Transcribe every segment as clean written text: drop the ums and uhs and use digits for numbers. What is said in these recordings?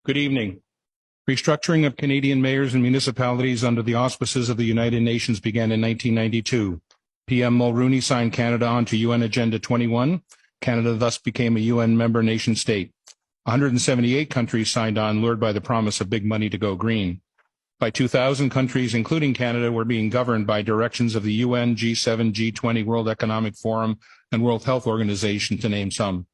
Good evening. Restructuring of Canadian mayors and municipalities under the auspices of the United Nations began in 1992. PM Mulroney signed Canada onto UN Agenda 21. Canada thus became a UN member nation state. 178 countries signed on, lured by the promise of big money to go green. By 2000, countries, including Canada, were being governed by directions of the UN, G7, G20, World Economic Forum, and World Health Organization, to name some.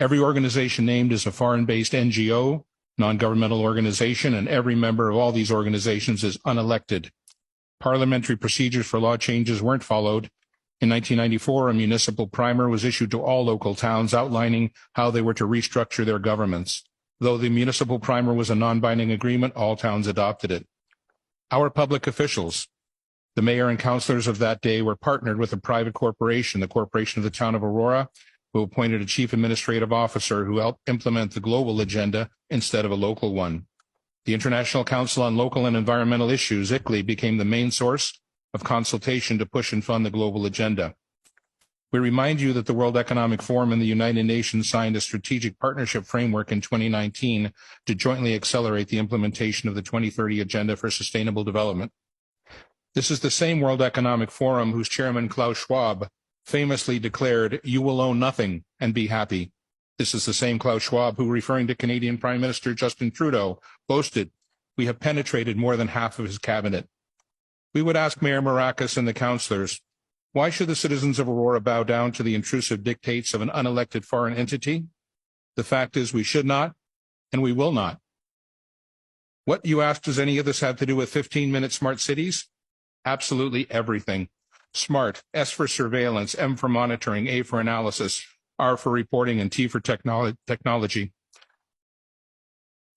Every organization named is a foreign-based NGO, non-governmental organization, and every member of all these organizations is unelected. Parliamentary procedures for law changes weren't followed. In 1994, a municipal primer was issued to all local towns outlining how they were to restructure their governments. Though the municipal primer was a non-binding agreement, all towns adopted it. Our public officials, the mayor and councillors of that day, were partnered with a private corporation, the Corporation of the Town of Aurora, who appointed a chief administrative officer who helped implement the global agenda instead of a local one. The International Council on Local and Environmental Issues, ICLEI, became the main source of consultation to push and fund the global agenda. We remind you that the World Economic Forum and the United Nations signed a strategic partnership framework in 2019 to jointly accelerate the implementation of the 2030 Agenda for Sustainable Development. This is the same World Economic Forum whose chairman, Klaus Schwab, famously declared, "You will own nothing and be happy." This is the same Klaus Schwab who, referring to Canadian Prime Minister Justin Trudeau, boasted, "We have penetrated more than half of his cabinet." We would ask Mayor Maracas and the councillors, why should the citizens of Aurora bow down to the intrusive dictates of an unelected foreign entity? The fact is we should not, and we will not. What, you ask, does any of this have to do with 15-minute smart cities? Absolutely everything. SMART, S for surveillance, M for monitoring, A for analysis, R for reporting, and T for technology.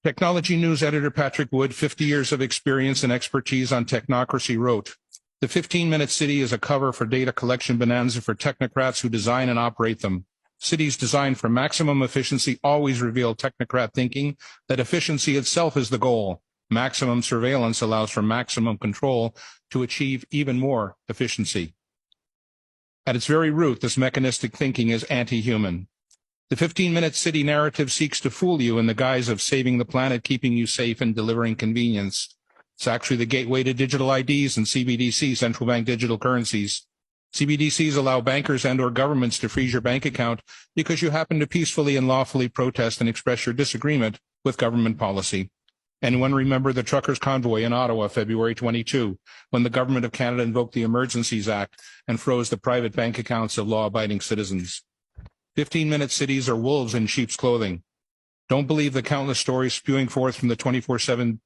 Technology News editor Patrick Wood, 50 years of experience and expertise on technocracy, wrote, "The 15-minute city is a cover for data collection bonanza for technocrats who design and operate them. Cities designed for maximum efficiency always reveal technocrat thinking that efficiency itself is the goal. Maximum surveillance allows for maximum control to achieve even more efficiency." At its very root, this mechanistic thinking is anti-human. The 15-minute city narrative seeks to fool you in the guise of saving the planet, keeping you safe, and delivering convenience. It's actually the gateway to digital IDs and CBDC, central bank digital currencies. CBDCs allow bankers and/or governments to freeze your bank account because you happen to peacefully and lawfully protest and express your disagreement with government policy. Anyone remember the truckers' convoy in Ottawa, February 22, when the Government of Canada invoked the Emergencies Act and froze the private bank accounts of law-abiding citizens? 15-minute cities are wolves in sheep's clothing. Don't believe the countless stories spewing forth from the 24/7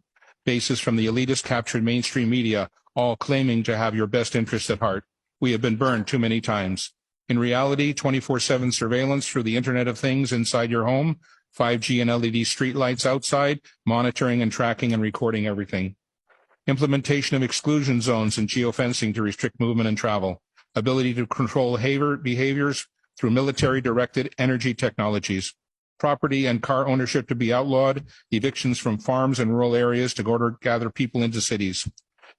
basis from the elitist captured mainstream media, all claiming to have your best interest at heart. We have been burned too many times. In reality, 24/7 surveillance through the Internet of Things inside your home, 5G and LED streetlights outside, monitoring and tracking and recording everything. Implementation of exclusion zones and geofencing to restrict movement and travel. Ability to control behaviors through military-directed energy technologies. Property and car ownership to be outlawed. Evictions from farms and rural areas to gather people into cities.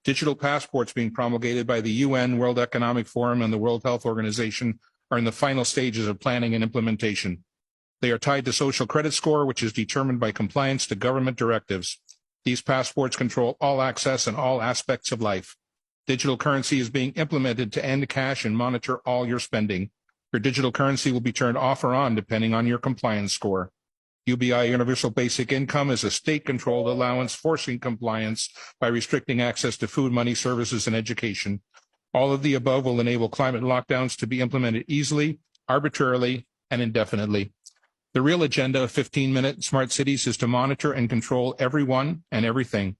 Digital passports being promulgated by the UN, World Economic Forum, and the World Health Organization are in the final stages of planning and implementation. They are tied to social credit score, which is determined by compliance to government directives. These passports control all access and all aspects of life. Digital currency is being implemented to end cash and monitor all your spending. Your digital currency will be turned off or on depending on your compliance score. UBI Universal Basic Income is a state-controlled allowance forcing compliance by restricting access to food, money, services, and education. All of the above will enable climate lockdowns to be implemented easily, arbitrarily, and indefinitely. The real agenda of 15-minute smart cities is to monitor and control everyone and everything.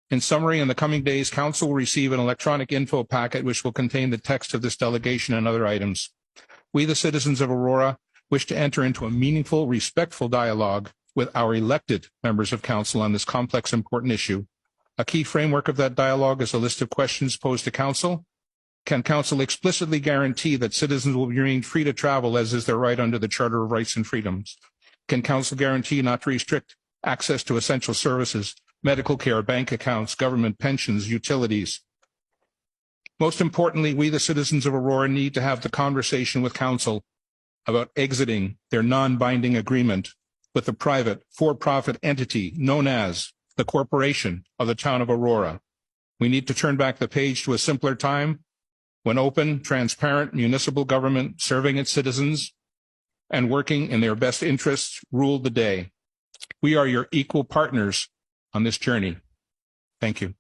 In summary, in the coming days, Council will receive an electronic info packet which will contain the text of this delegation and other items. We, the citizens of Aurora, wish to enter into a meaningful, respectful dialogue with our elected members of Council on this complex, important issue. A key framework of that dialogue is a list of questions posed to Council. Can Council explicitly guarantee that citizens will be remain free to travel as is their right under the Charter of Rights and Freedoms? Can Council guarantee not to restrict access to essential services, medical care, bank accounts, government pensions, utilities? Most importantly, we, the citizens of Aurora, need to have the conversation with Council about exiting their non-binding agreement with the private for-profit entity known as the Corporation of the Town of Aurora. We need to turn back the page to a simpler time when open, transparent municipal government serving its citizens and working in their best interests ruled the day. We are your equal partners on this journey. Thank you.